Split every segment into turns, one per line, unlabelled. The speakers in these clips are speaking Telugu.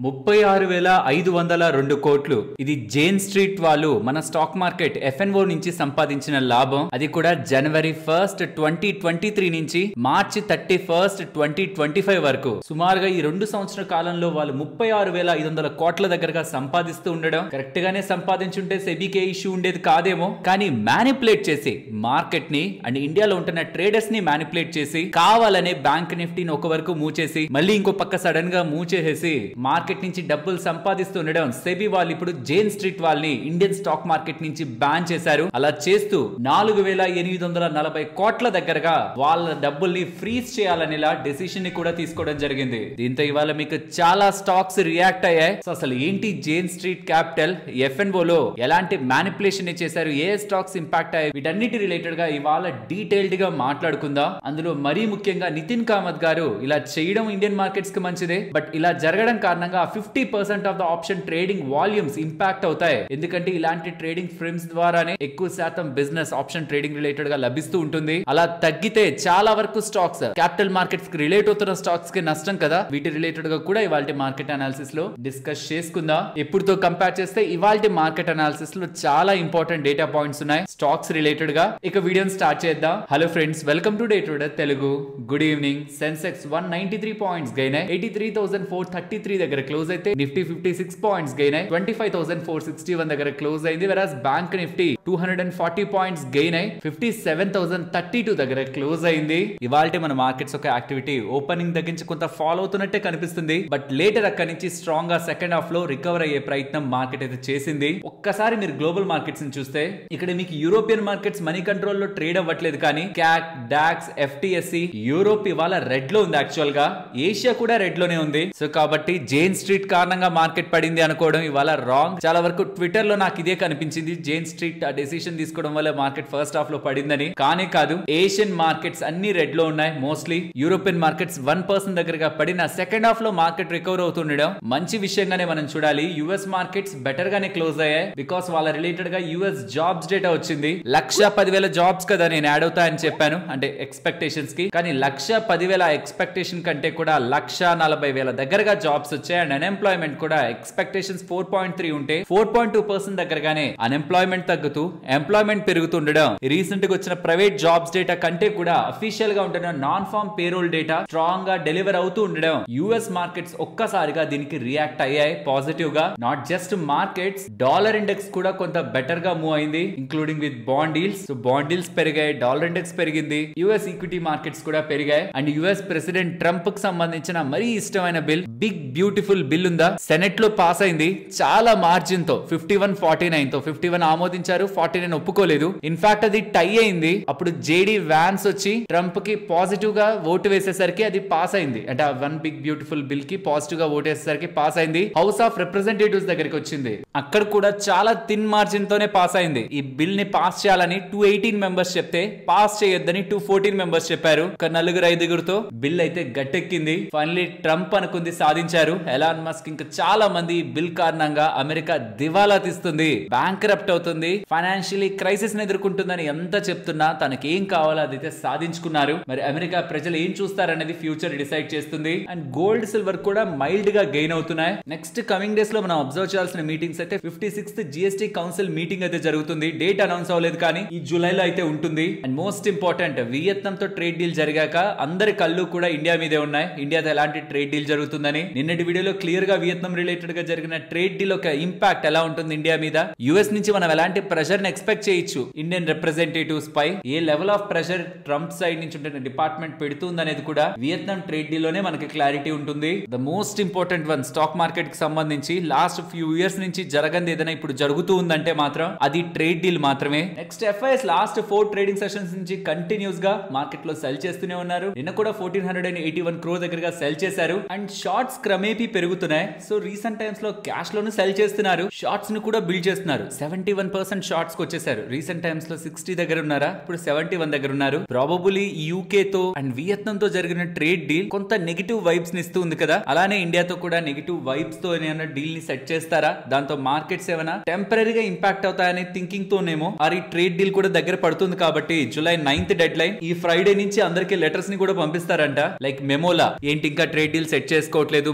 36,502 కోట్లు. ఇది జేన్ స్ట్రీట్ వాళ్ళు మన స్టాక్ మార్కెట్ FNO నుంచి సంపాదించిన లాభం. అది కూడా జనవరి 1, 2023 నుంచి మార్చి 31, 2025 వరకు. సుమారుగా ఈ 2 సంవత్సరాల కాలంలో వాళ్ళు 36,500 కోట్ల దగ్గరగా సంపాదిస్తూ ఉండడం. కరెక్ట్ గానే సంపాదించుంటే సెబీకే ఇష్యూ ఉండేది కాదేమో. కానీ మ్యానిపులేట్ చేసి మార్కెట్ ని అండ్ ఇండియాలో ఉంటున్న ట్రేడర్స్ ని మ్యానిపులేట్ చేసి కావాలనే బ్యాంక్ నిఫ్టీని ఒక వరకు మూవ్ చేసి మళ్ళీ ఇంకో పక్క సడన్ గా మూవ్ చేసేసి మార్కెట్ నుంచి డబ్బులు సంపాదిస్తుండడం సెబీ వాళ్ళు ఇప్పుడు జేన్ స్ట్రీట్ వాళ్ళని ఇండియన్ స్టాక్ మార్కెట్ నుంచి బ్యాన్ చేశారు. అలా చేస్తూ 4,840 కోట్ల దగ్గరగా వాళ్ళ డబ్బుల్ని ఫ్రీజ్ చేయాలనేలా డెసిషన్ ని కూడా తీసుకోవడం జరిగింది. దీంతో ఇవాళ మీకు చాలా స్టాక్స్ రియాక్ట్ అయ్యాయి. సో అసలు ఏంటి జేన్ స్ట్రీట్ క్యాపిటల్ FNO లో ఎలాంటి మ్యానిపులేషన్ ని చేశారు, ఏ స్టాక్స్ ఇంపాక్ట్ అయ్యాయి, వీటన్నిటి రిలేటెడ్ గా ఇవాళ డీటెయిల్డ్ గా మాట్లాడుకుందాం. అందులో మరీ ముఖ్యంగా నితిన్ కామత్ గారు ఇలా చేయడం ఇండియన్ మార్కెట్స్ కి మంచిదే, బట్ ఇలా జరగడం కారణంగా 50% of the option trading volumes impact అవుతాయి. ఎందుకంటే ఇలాంటి ట్రేడింగ్ ఫర్మ్స్ ద్వారానే ఎక్కువ శాతం బిజినెస్ ఆప్షన్ ట్రేడింగ్ రిలేటెడ్ గా లభిస్తూ ఉంటుంది. అలా తగ్గితే చాలా వరకు స్టాక్స్ క్యాపిటల్ మార్కెట్స్ కి రిలేట్ అవుతున్న స్టాక్స్ కి నష్టం కదా. వీటి రిలేటెడ్ గా కూడా ఇవాళ మార్కెట్ అనాలిసిస్ లో డిస్కస్ చేసుకుందాం. ఎప్పుడుతో కంపేర్ చేస్తే ఇవాళ మార్కెట్ అనాలిసిస్ లో చాలా ఇంపార్టెంట్ డేటా పాయింట్స్ ఉన్నాయి స్టాక్స్ రిలేటెడ్ గా. ఇక వీడియోని స్టార్ట్ చేద్దాం. Hello friends, welcome to day trader Telugu. Good evening. Sensex 193 points gain అయ్యి 83,433 దగ్గర క్లోజ్ అయితే నిఫ్టీ 56 పాయింట్స్ గెయిన్ అయ్యి 25,461 దగ్గర క్లోజ్ అయింది. వెరాస్ బ్యాంక్ నిఫ్టీ 240 పాయింట్స్ గెయిన్ అయ్యి 57,032 దగ్గర క్లోజ్ అయింది. ఇవాల్టి మన మార్కెట్స్ ఒక యాక్టివిటీ ఓపెనింగ్ దగ్గర నుంచి కొంత ఫాలో అవుతున్నట్టే కనిపిస్తుంది, బట్ లేటర్ అక్కడి నుంచి స్ట్రాంగ్ గా సెకండ్ హాఫ్ లో రికవర్ అయ్యే ప్రయత్నం మార్కెట్ అయితే చేసింది. ఒక్కసారి మీరు గ్లోబల్ మార్కెట్స్ ని చూస్తే ఇక్కడ మీకు యూరోపియన్ మార్కెట్స్ మనీ కంట్రోల్ లో ట్రేడ్ అవ్వట్లేదు, కానీ క్యాక్, డాక్స్, FTSE యూరోప్ ఇవాళ రెడ్ లో ఉంది. యాక్చువల్ గా ఏషియా కూడా రెడ్ లోనే ఉంది. సో కాబట్టి జేన్ స్ట్రీట్ కారణంగా మార్కెట్ పడింది అనుకోవడం ఇవాళ రాంగ్. చాలా వరకు ట్విట్టర్ లో నాకు ఇదే కనిపించింది, జేన్ స్ట్రీట్ ఆ డెసిషన్ తీసుకోవడం వల్ల మార్కెట్ ఫస్ట్ హాఫ్ లో పడిందని. కానీ కాదు, ఏషియన్ మార్కెట్స్ అన్ని రెడ్ లో ఉన్నాయి. మోస్ట్లీ యూరోపియన్ మార్కెట్స్ 1% దగ్గరగా పడిన సెకండ్ హాఫ్ లో మార్కెట్ రికవర్ అవుతుండడం మంచి విషయంగానే మనం చూడాలి. యుఎస్ మార్కెట్స్ బెటర్ గానే క్లోజ్ అయ్యాయి, బికాస్ వాళ్ళ రిలేటెడ్ గా యుఎస్ జాబ్స్ డేటా వచ్చింది. 110,000 జాబ్స్ కదా నేను యాడ్ అవుతాయని చెప్పాను, అంటే ఎక్స్పెక్టేషన్స్ కి. కానీ 110,000 ఎక్స్పెక్టేషన్ కంటే కూడా 140,000 దగ్గరగా జాబ్స్ వచ్చాయి. అండ్ అన్ఎంప్లాయ్మెంట్ కూడా ఎక్స్పెక్టేషన్స్ 4.3 ఉంటే 4.2% దగ్గరగానే అన్ఎంప్లాయ్మెంట్ తగ్గుతూ ఎంప్లాయ్మెంట్ పెరుగుతుండడం, రీసెంట్ గా వచ్చిన ప్రైవేట్ జాబ్స్ డేటా కంటే కూడా అఫీషియల్ గా ఉంటున్న non farm payroll data strong గా డెలివర్ అవుతూ ఉండడం యుఎస్ మార్కెట్స్ ఒక్కసారిగా దీనికి రియాక్ట్ అయ్యాయి పాజిటివ్ గా. Not just markets, dollar index కూడా కొంత బెటర్ గా మూవ్ అయింది, including with bond deals. So bond deals పెరిగాయి, డాలర్ ఇండెక్స్ పెరిగింది, యుఎస్ ఈక్విటీ మార్కెట్స్ కూడా పెరిగాయి. అండ్ యుఎస్ ప్రెసిడెంట్ ట్రంప్ కి సంబంధించిన మరీ ఇష్టమైన బిల్, బిగ్ బ్యూటిఫుల్ బిల్ ఉందా, సెనెట్ లో పాస్ అయింది. చాలా మార్జిన్ తో 51-49 తో 51 ఆమోదించారు, 49 ఒప్పుకోలేదు. ఇన్ఫాక్ట్ అది టై అయింది. అప్పుడు జేడీ వ్యాన్స్ వచ్చి ట్రంప్ కి పాజిటివ్ గా ఓటు వేసేసరికి అది పాస్ అయింది. అంటే ఆ వన్ బిగ్ బ్యూటిఫుల్ బిల్ కి పాజిటివ్ గా ఓటు వేసేసరికి పాస్ అయింది. హౌస్ ఆఫ్ రిప్రజెంటేటివ్స్ దగ్గరికి వచ్చింది, అక్కడ కూడా చాలా థిన్ మార్జిన్ తోనే పాస్ అయింది. ఈ బిల్ ని పాస్ చేయాలని 218 మెంబర్స్ చెప్తే పాస్ చేయొద్దని 214 మెంబర్స్ చెప్పారు. ఒక 4-5 బిల్ అయితే గట్టెక్కింది. ఫైనలీ ట్రంప్ అనుకుంది సాధించారు. ఎలాన్ మస్క్ ఇంకా చాలా మంది బిల్ కారణంగా అమెరికా దివాలా తీస్తుంది, బ్యాంక్రప్ట్ అవుతుంది, ఫైనాన్షియలీ క్రైసిస్ ని ఎదుర్కొంటుందని ఎంత చెప్తున్నా తనకి ఏం కావాలో అదైతే సాధించుకున్నారు. మరి అమెరికా ప్రజలు ఏం చూస్తారనేది ఫ్యూచర్ డిసైడ్ చేస్తుంది. అండ్ గోల్డ్, సిల్వర్ కూడా మైల్డ్ గా గెయిన్ అవుతున్నాయి. నెక్స్ట్ కమింగ్ డేస్ లో మనం అబ్జర్వ్ చేయాల్సిన మీటింగ్స్ అయితే 56th GST కౌన్సిల్ మీటింగ్ అయితే జరుగుతుంది. డేట్ అనౌన్స్ అవ్వలేదు, కానీ ఈ జూలైలో అయితే ఉంటుంది. అండ్ మోస్ట్ ఇంపార్టెంట్, వియత్నాం తో ట్రేడ్ డీల్ జరిగాక అందరి కళ్ళు కూడా ఇండియా మీదే ఉన్నాయి. ఇండియాతో ఎలాంటి ట్రేడ్ డీల్ జరుగుతుందని నిన్నటి వీడియోలో క్లియర్ గా వియత్నాం రిలేటెడ్ గా జరిగిన ట్రేడ్ డీల్ ఒక ఇంపాక్ట్ ఎలా ఉంటుంది ఇండియా మీద, యుఎస్ నుంచి మనం ఎలాంటి ప్రెషర్ ని ఎక్స్పెక్ట్ చేయొచ్చు ఇండియన్ రిప్రజెంటేటివ్స్ పై, ఏ level of pressure Trump side నుంచి ఉంటున్న డిపార్ట్మెంట్ పెడుతుంది అనేది కూడా వియత్నాం ట్రేడ్ డీల్ లోనే మనకి క్లారిటీ ఉంటుంది. The most important one, stock market కి సంబంధించి లాస్ట్ ఫ్యూ ఇయర్స్ నుంచి జరగంది ఏదైనా ఇప్పుడు జరుగుతూ ఉందంటే మాత్రం అది ట్రేడ్ డీల్ మాత్రమే. Next FIS last 4 trading sessions నుంచి కంటిన్యూస్ గా మార్కెట్ లో సెల్ చేస్తూనే ఉన్నారు. నిన్న కూడా 1,481 crore దగ్గరగా సెల్ చేశారు. అండ్ షార్ట్స్ క్రమేపీ పెరుగుతున్నాయి. సో రీసెంట్ టైమ్స్ లో క్యాష్ లోను సెల్ చేస్తున్నారు, షార్ట్స్ ను కూడా బిల్డ్ చేస్తున్నారు. 71% షార్ట్స్ కి వచ్చేసారు. రీసెంట్ టైమ్స్ లో 60 దగ్గర ఉన్నారా, ఇప్పుడు 71 దగ్గర ఉన్నారు. ప్రాబబులీ యూకే తో అండ్ వియత్నాం తో జరిగిన ట్రేడ్ డీల్ కొంత నెగిటివ్ వైబ్స్ ని ఇస్తూ ఉంది కదా, అలానే ఇండియాతో కూడా నెగిటివ్ వైబ్స్ తో ఏమైనా డీల్ ని సెట్ చేస్తారా, దాంతో మార్కెట్స్ ఏమైనా టెంపరీగా ఇంపాక్ట్ అవుతాయనే థింకింగ్ తోనేమో ఆ ట్రేడ్ డీల్ కూడా దగ్గర పడుతుంది. కాబట్టి జూలై 9th డెడ్ లైన్. ఈ ఫ్రైడే నుంచి అందరికి లెటర్స్ ని కూడా పంపిస్తారంట, లైక్ మెమోలా, ఏంటి ఇంకా ట్రేడ్ డీల్ సెట్ చేసుకోవట్లేదు,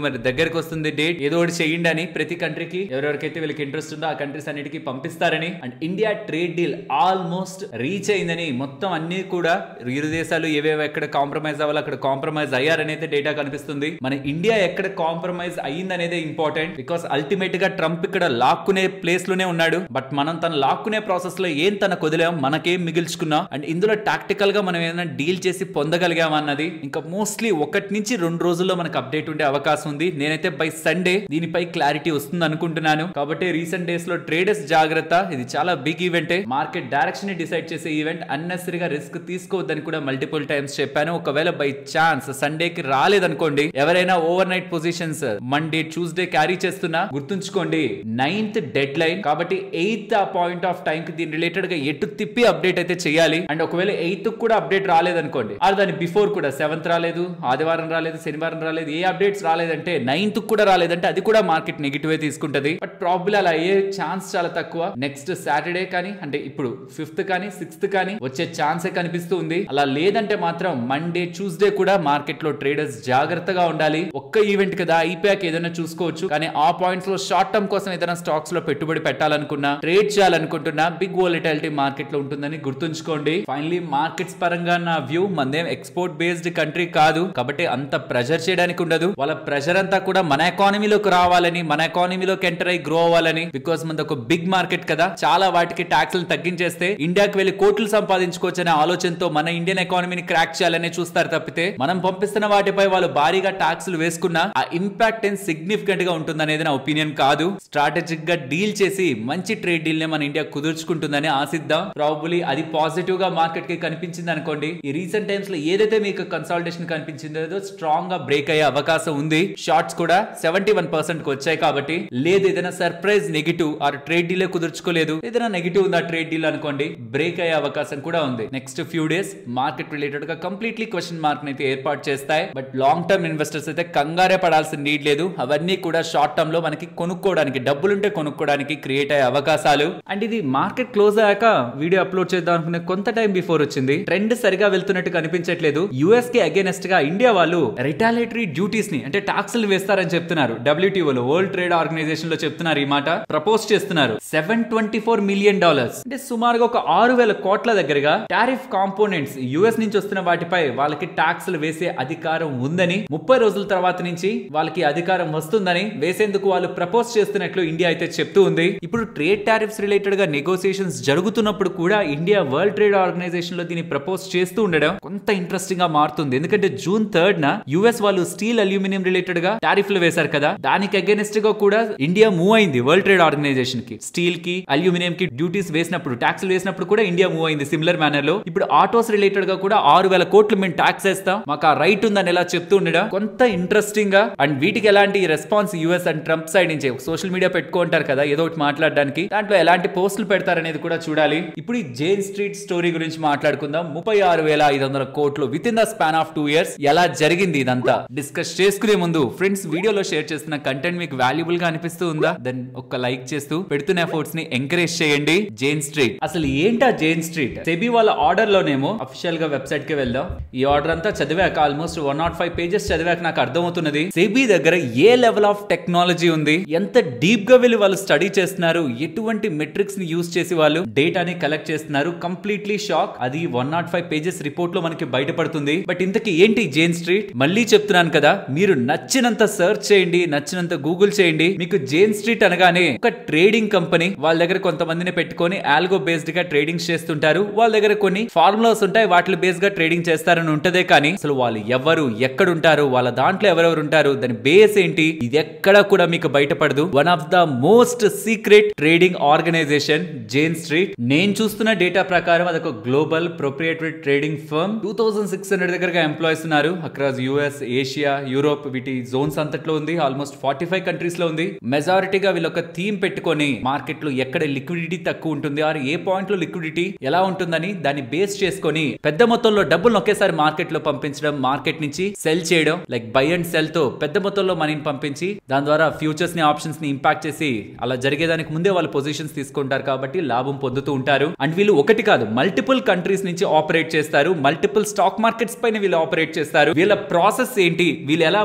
మరి దగ్గరకు దగ్గరకు వస్తుంది డేట్, ఏదో ఒకటి చేయండి అని ప్రతి కంట్రీకి ఎవరెవరికైతే వీళ్ళకి ఇంట్రెస్ట్ ఉందో ఆ కంట్రీస్ అన్నిటికీ పంపిస్తారని. And India trade deal almost reach అయిందని, మొత్తం అన్ని కూడా ఇరు దేశాలు ఏవేవి ఎక్కడ కాంప్రమైజ్ అవ్వాలి అక్కడ కాంప్రమైజ్ అయ్యారని అయితే డేటా కనిపిస్తుంది. మన ఇండియా ఎక్కడ కాంప్రమైజ్ అయ్యిందనేదే ఇంపార్టెంట్. బికాస్ అల్టిమేట్ గా ట్రంప్ ఇక్కడ లాక్కునే ప్లేస్ లోనే ఉన్నాడు. బట్ మనం తన లాక్కునే ప్రాసెస్ లో ఏం తన కొదిలాం, మనకేం మిగిల్చుకున్నాం అండ్ ఇందులో టాక్టికల్ గా మనం ఏదైనా డీల్ చేసి పొందగలిగాం అన్నది ఇంకా మోస్ట్లీ 1 నుంచి 2 రోజుల్లో మనకు అప్డేట్ ఉండే అవకాశం ఉంది. నేనైతే బై సండే దీనిపై క్లారిటీ వస్తుంది అనుకుంటున్నాను. కాబట్టి రీసెంట్ డేస్ లో ట్రేడర్స్ జాగ్రత్త, ఇది చాలా బిగ్ ఈవెంట్. మార్కెట్ డైరెక్షన్ ని డిసైడ్ చేసే ఈవెంట్. అన్నెసరీగా రిస్క్ తీసుకోవద్దని కూడా మల్టిపుల్ టైమ్స్ చెప్పాను. ఒకవేళ బై ఛాన్స్ సండేకి రాలేదనుకోండి, ఎవరైనా over night positions Monday Tuesday carry చేస్తున్నా గుర్తుంచుకోండి 9th డెడ్ లైన్. కాబట్టి 8th ఆ పాయింట్ ఆఫ్ టైం కి దీని రిలేటెడ్ గా ఎటు తిప్పి అప్డేట్ అయితే చేయాలి. అండ్ ఒకవేళ 8th కూడా అప్డేట్ రాలేదనుకోండి, అది దాని బిఫోర్ కూడా 7th రాలేదు, ఆదివారం రాలేదు, శనివారం రాలేదు, ఏ అప్డేట్స్ రాలేదంటే 9th కూడా రాలేదంటే అది కూడా మార్కెట్ నెగిటివ్ తీసుకుంటది. బట్ ప్రాబబ్లీ అలా అయ్యే ఛాన్స్ చాలా తక్కువ. నెక్స్ట్ సాటర్డే కానీ అంటే ఇప్పుడు 5th కానీ 6th కానీ వచ్చే ఛాన్సే కనిపిస్తూ ఉంది. అలా లేదంటే మాత్రం మండే ట్యూస్డే కూడా మార్కెట్ లో ట్రేడర్స్ జాగ్రత్తగా ఉండాలి. ఒక్క ఈవెంట్ కదా, అయిపోయాక ఏదైనా చూసుకోవచ్చు. కానీ ఆ పాయింట్స్ లో షార్ట్ టర్మ్ కోసం ఏదైనా స్టాక్స్ లో పెట్టుబడి పెట్టాలనుకున్నా, ట్రేడ్ చేయాలనుకుంటున్నా బిగ్ వోలటిలిటీ మార్కెట్ లో ఉంటుందని గుర్తుంచుకోండి. ఫైనలీ మార్కెట్స్ పరంగా నా వ్యూ, మనదేం ఎక్స్పోర్ట్ బేస్డ్ కంట్రీ కాదు కాబట్టి అంత ప్రెషర్ చేయడానికి ఉండదు. వాళ్ళ ప్రెషర్ అంతా కూడా మన ఎకానమీలోకి రావాలని, మన ఎకానమీలోకి ఎంటర్ అయ్యి గ్రో అవ్వాలని. బికాస్ మనది ఒక బిగ్ మార్కెట్ కదా, చాలా వాటికి ట్యాక్స్లు తగ్గించేస్తే ఇండియాకి వెళ్లి కోట్లు సంపాదించుకోవచ్చు అనే ఆలోచనతో మన ఇండియన్ ఎకానమీని క్రాక్ చేయాలని చూస్తారు తప్పితే, మనం పంపిస్తున్న వాటిపై వాళ్ళు భారీగా ట్యాక్స్లు వేసుకున్నా ఆ ఇంపాక్ట్ ఏం సిగ్నిఫికెంట్ గా ఉంటుందనేది నా ఒపీనియన్ కాదు. స్ట్రాటజిక్ గా డీల్ చేసి మంచి ట్రేడ్ డీల్ నే మన ఇండియా కుదుర్చుకుంటుందని ఆశిద్దాం. ప్రాబబ్లీ అది పాజిటివ్ గా మార్కెట్ కి కనిపించింది అనుకోండి, ఈ రీసెంట్ టైమ్స్ లో ఏదైతే మీకు కన్సాలిడేషన్ కనిపించిందో స్ట్రాంగ్ గా బ్రేక్ అయ్యే అవకాశం ఉంది. షార్ట్స్ కూడా 71% కి వచ్చాయి. కాబట్టి లేదు ఏదైనా surprise negative or trade deal కుదుర్చుకోలేదు, ఏదైనా నెగిటివ్ ఉందా ట్రేడ్ డీల్ అనుకోండి, బ్రేక్ అయ్యే అవకాశం కూడా ఉంది. Next few days market related గా కంప్లీట్లీ క్వశ్చన్ మార్క్ అయితే ఏర్పాటు చేస్తాయి. బట్ లాంగ్ టర్మ్ ఇన్వెస్టర్స్ అయితే కంగారే పడాల్సిన నీడ్ లేదు. అవన్నీ కూడా షార్ట్ టర్మ్ లో మనకి కొనుక్కోవడానికి, డబ్బులుంటే కొనుక్కోవడానికి క్రియేట్ అయ్యే అవకాశాలు. అండ్ ఇది మార్కెట్ క్లోజ్ అయ్యాక వీడియో అప్లోడ్ చేద్దాం అనుకునే కొంత టైం బిఫోర్ వచ్చింది. ట్రెండ్ సరిగా వెళ్తున్నట్టు కనిపించట్లేదు. యుఎస్ కి అగైనెస్ట్ గా ఇండియా వాళ్ళు రిటాలిటరీ డ్యూటీస్ ని అంటే టాక్స్లు వేస్తారని చెప్తున్నారు. WTO వరల్డ్ ట్రేడ్ ఆర్గనైజేషన్ లో చెప్తున్నారు, ఈ మాట ప్రపోజ్ చేస్తున్నారు. $724 మిలియన్ అంటే సుమారుగా ఒక 6,000 కోట్ల దగ్గరగా టారిఫ్ కాంపోనెంట్స్ యుఎస్ నుంచి వస్తున్న వాటిపై వాళ్ళకి టాక్స్లు వేసే అధికారం ఉందని, 30 రోజుల తర్వాత నుంచి వాళ్ళకి అధికారం వస్తుందని వేసేందుకు వాళ్ళు ప్రపోజ్ చేస్తున్నట్లు ఇండియా అయితే చెప్తూ ఉంది. ఇప్పుడు ట్రేడ్ టారిఫ్స్ రిలేటెడ్ గా నెగోసియేషన్స్ జరుగుతున్నప్పుడు కూడా ఇండియా వరల్డ్ ట్రేడ్ ఆర్గనైజేషన్ లో దీన్ని ప్రపోజ్ చేస్తూ ఉండడం కొంత ఇంట్రెస్టింగ్ గా మారుతుంది. ఎందుకంటే June 3rd యుఎస్ వాళ్ళు స్టీల్, అల్యూమినియం రిలేటెడ్ గా టారిఫ్లు వేశారు కదా, దానికి అగైనెస్ట్ గా కూడా ఇండియా మూవ్ అయింది వరల్డ్ ట్రేడ్ ఆర్గనైజేషన్ కి. స్టీల్ కి, అల్యూమినియం కి డ్యూటీస్ వేసినప్పుడు, ట్యాక్స్లు వేసినప్పుడు కూడా ఇండియా మూవ్ అయింది సిమిలర్ మేనర్ లో. ఇప్పుడు ఆటోస్ రిలేటెడ్ గా కూడా 6,000 కోట్లు మేము ట్యాక్స్ వేస్తాం, మాకు ఆ రైట్ ఉందని ఎలా చెప్తూ ఉండడం కొంత ఇంట్రెస్టింగ్ గా. అండ్ వీటికి ఎలాంటి response US and Trump side నుంచి సోషల్ మీడియా పెట్టుకుంటారు కదా ఏదో ఒకటి మాట్లాడడానికి, దాంట్లో ఎలాంటి పోస్టులు పెడతారనేది కూడా చూడాలి. ఇప్పుడు ఈ జైన్ స్ట్రీట్ స్టోరీ గురించి మాట్లాడుకుందాం. 36,500 కోట్లు with in the span of 2 years. ఎలా జరిగింది ఇదంతా డిస్కస్ చేసుకునే ముందు ఫ్రెండ్స్, వీడియోలో షేర్ చేస్తున్న కంటెంట్ మీకు వాల్యుబుల్ గా అనిపిస్తూ ఉందా? దెన్ ఒక లైక్ చేస్తూ పెడుతున్న ఎఫర్ట్స్ ని ఎంకరేజ్ చేయండి. జైన్ స్ట్రీట్ అసలు ఏంటా జైన్ స్ట్రీట్? సెబీ వాళ్ళ ఆర్డర్ లోనేమో అఫిషియల్ గా వెబ్సైట్ కి వెళ్దాం. ఈ ఆర్డర్ అంతా చదివాక ఆల్మోస్ట్ 105 pages చదివాక నాకు అర్థమవుతున్నది సెబీ దగ్గర ఏ లెవెల్ ఆఫ్ టెక్నాలజీ ఉంది, ఎంత డీప్ గా వెళ్ళి వాళ్ళు స్టడీ చేస్తున్నారు, ఎటువంటి మెట్రిక్స్ ని యూజ్ చేసి వాళ్ళు డేటాని కలెక్ట్ చేస్తున్నారు. Completely shock. అది 105 pages రిపోర్ట్ లో మనకి బయటపడుతుంది. బట్ ఇంతకీ ఏంటి జైన్ స్ట్రీట్? మళ్ళీ చెప్తున్నాను కదా, మీరు నచ్చినంత సర్చ్ చేయండి, నచ్చినంత గూగుల్ చేయండి. మీకు జైన్ స్ట్రీట్ అనగానే ఒక ట్రేడింగ్ కంపెనీ, వాళ్ళ దగ్గర కొంతమందిని పెట్టుకొని ఆల్గో బేస్డ్ గా ట్రేడింగ్ చేస్తుంటారు. వాళ్ళ దగ్గర కొన్ని ఫార్ములాస్ ఉంటాయి, వాటి బేస్ గా ట్రేడింగ్ చేస్తారని ఉంటదే. కానీ అసలు వాళ్ళు ఎవరు, ఎక్కడ ఉంటారు, వాళ్ళ దాంట్లో ఎవరెవరు ఉంటారు, దాని బేస్ ఏంటి, ఇది ఎక్కడ కూడా మీకు బయటపడదు. One of the most secret trading organisation Jane Street. నేను చూస్తున్న డేటా ప్రకారం అదొక గ్లోబల్ ప్రొప్రియటరీ ట్రేడింగ్ ఫర్మ్. 2600 దగ్గరగా ఎంప్లాయీస్ ఉన్నారు అక్రాస్ యుఎస్, ఏషియా, యూరోప్, వీటి జోన్స్ అంతట్లో ఉంది. ఆల్మోస్ట్ 45 కంట్రీస్ లో ఉంది. మెజారిటీగా వీళ్ళు ఒక థీమ్ పెట్టుకొని మార్కెట్ లో ఎక్కడ లిక్విడిటీ తక్కువ ఉంటుంది, ఆర్ ఏ పాయింట్ లో లిక్విడిటీ ఎలా ఉంటుందని దాన్ని బేస్ చేసుకొని పెద్ద మొత్తంలో డబ్బులు ఒకేసారి మార్కెట్ లో పంపించడం, మార్కెట్ నుంచి సెల్ చేయడం, లైక్ బై అండ్ సెల్ తో పెద్ద మొత్తంలో మనీని పంపించి దాని ద్వారా ఫ్యూచర్స్ ని, ఆప్షన్స్ ని ఇంపాక్ట్ చేసి అలా జరిగేదానికి ముందే వాళ్ళు పొజిషన్స్ తీసుకుంటారు కాబట్టి లాభం పొందుతూ ఉంటారు. అండ్ వీళ్ళు ఒకటి కాదు, మల్టిపుల్ కంట్రీస్ నుంచి ఆపరేట్ చేస్తారు, మల్టిపుల్ స్టాక్ మార్కెట్స్ పైన వీళ్ళు ఆపరేట్ చేస్తారు. వీళ్ళ ప్రాసెస్ ఏంటి, వీళ్ళు ఎలా